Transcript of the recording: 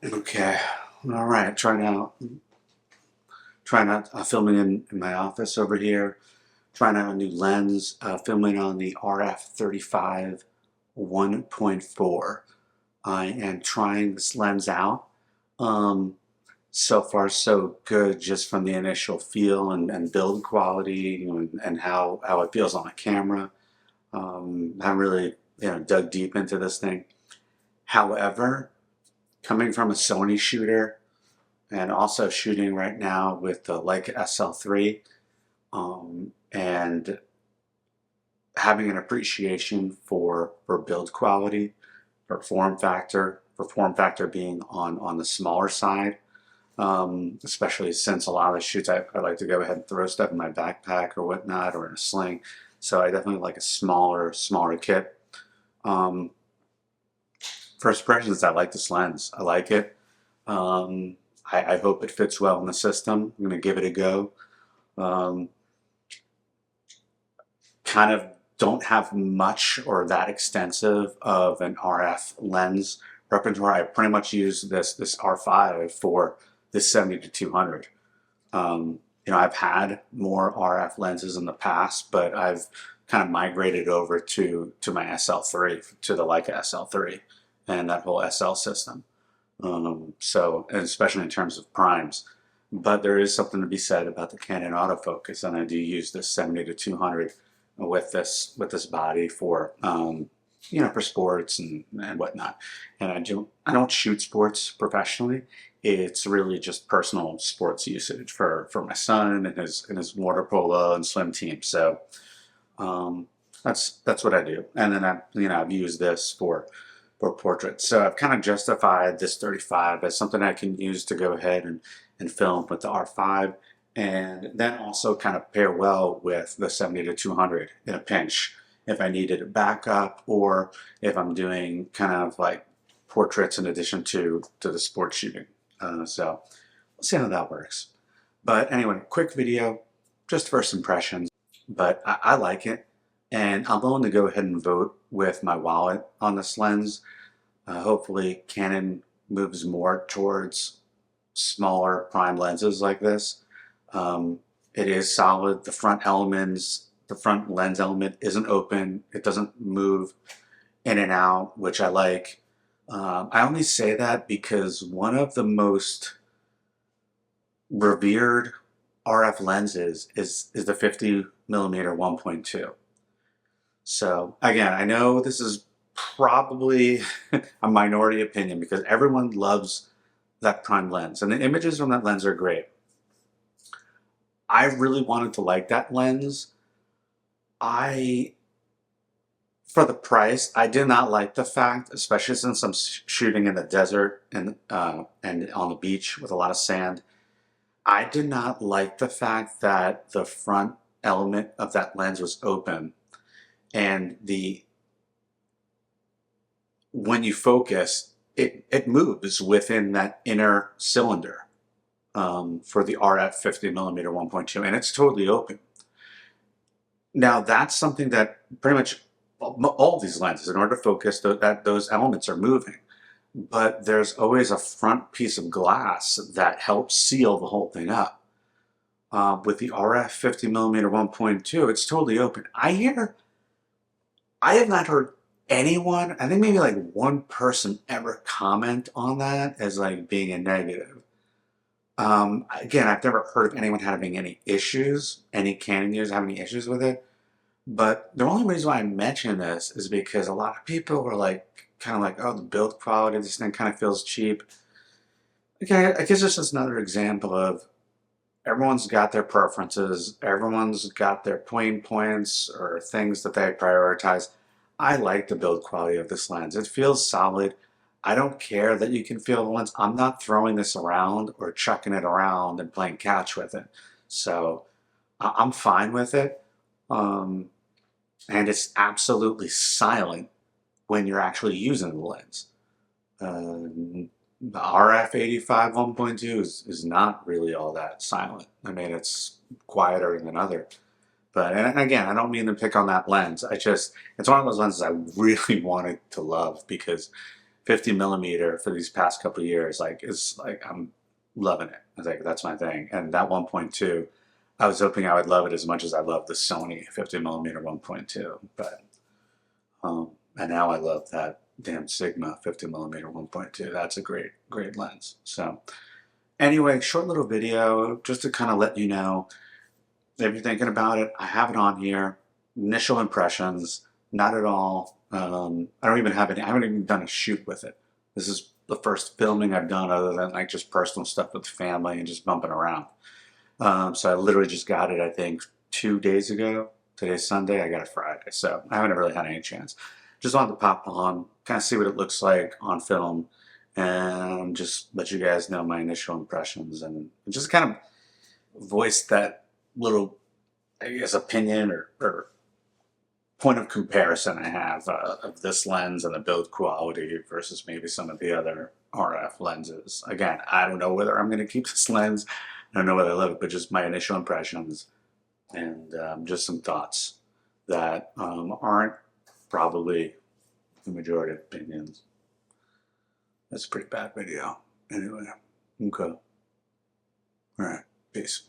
Okay. All right. Trying out filming in my office over here. Trying out a new lens. Filming on the RF35 1.4. I am trying this lens out. Um, so far, so good, just from the initial feel and build quality, and how it feels on the camera. Haven't really dug deep into this thing. However, coming from a Sony shooter, and also shooting right now with the Leica SL3, and having an appreciation for build quality, for form factor being on the smaller side, especially since a lot of the shoots I like to go ahead and throw stuff in my backpack or whatnot or in a sling. So I definitely like a smaller kit. Um, First impressions, I like this lens. I like it. I hope it fits well in the system. I'm going to give it a go. Um, Kind of don't have much or that extensive of an RF lens repertoire. I pretty much use this R5 for this 70 to 200. I've had more RF lenses in the past, but I've kind of migrated over to my SL3, to the Leica SL3, and that whole SL system. So, and especially in terms of primes. But there is something to be said about the Canon autofocus, and I do use this 70 to 200 with this body for for sports and whatnot. And I don't shoot sports professionally. It's really just personal sports usage for my son and his water polo and swim team. So um, that's what I do. And then I've used this for portraits. So I've kind of justified this 35 as something I can use to go ahead and film with the R5, and then also kind of pair well with the 70 to 200 in a pinch if I needed a backup, or if I'm doing kind of like portraits in addition to the sports shooting. So we'll see how that works. But anyway, quick video, just first impressions. But I like it, and I'm willing to go ahead and vote with my wallet on this lens. Hopefully, Canon moves more towards smaller prime lenses like this. It is solid. The front lens element isn't open. It doesn't move in and out, which I like. I only say that because one of the most revered RF lenses is the 50 millimeter 1.2. So again, I know this is probably a minority opinion because everyone loves that prime lens, and the images from that lens are great. I really wanted to like that lens. I, for the price, I did not like the fact, especially since I'm shooting in the desert and on the beach with a lot of sand. I did not like the fact that the front element of that lens was open, and the when you focus, it moves within that inner cylinder for the RF 50 millimeter 1.2, and it's totally open. Now that's something that pretty much all these lenses, in order to focus, that those elements are moving. But there's always a front piece of glass that helps seal the whole thing up. With the RF 50 millimeter 1.2, it's totally open. I have not heard anyone, I think maybe like one person ever comment on that as like being a negative. Again, I've never heard of anyone having any issues, any Canon users having any issues with it. But the only reason why I mention this is because a lot of people were like, kind of like, oh, the build quality of this thing kind of feels cheap. Okay, I guess it's just another example of everyone's got their preferences, everyone's got their pain points or things that they prioritize. I like the build quality of this lens. It feels solid. I don't care that you can feel the lens. I'm not throwing this around or chucking it around and playing catch with it. So I'm fine with it. Um, and it's absolutely silent when you're actually using the lens. The RF85 1.2 is not really all that silent. I mean, it's quieter than other. But, and again, I don't mean to pick on that lens. It's one of those lenses I really wanted to love because 50 millimeter for these past couple of years, like is like I'm loving it. I was like, that's my thing. And that 1.2, I was hoping I would love it as much as I love the Sony 50 millimeter 1.2, but and now I love that damn Sigma 50 millimeter 1.2. That's a great lens. So anyway, short little video just to kind of let you know if you're thinking about it. I have it on here. Initial impressions, not at all. I don't even have any. I haven't even done a shoot with it. This is the first filming I've done other than like just personal stuff with the family and just bumping around. So I literally just got it, I think, 2 days ago. Today's Sunday. I got it Friday, so I haven't really had any chance. Just wanted to pop on, kind of see what it looks like on film, and just let you guys know my initial impressions and just kind of voice that little, I guess, opinion or point of comparison I have of this lens and the build quality versus maybe some of the other RF lenses. Again, I don't know whether I'm going to keep this lens. I don't know whether I love it, but just my initial impressions and just some thoughts that aren't probably the majority of opinions. That's a pretty bad video. Anyway, okay. All right, peace.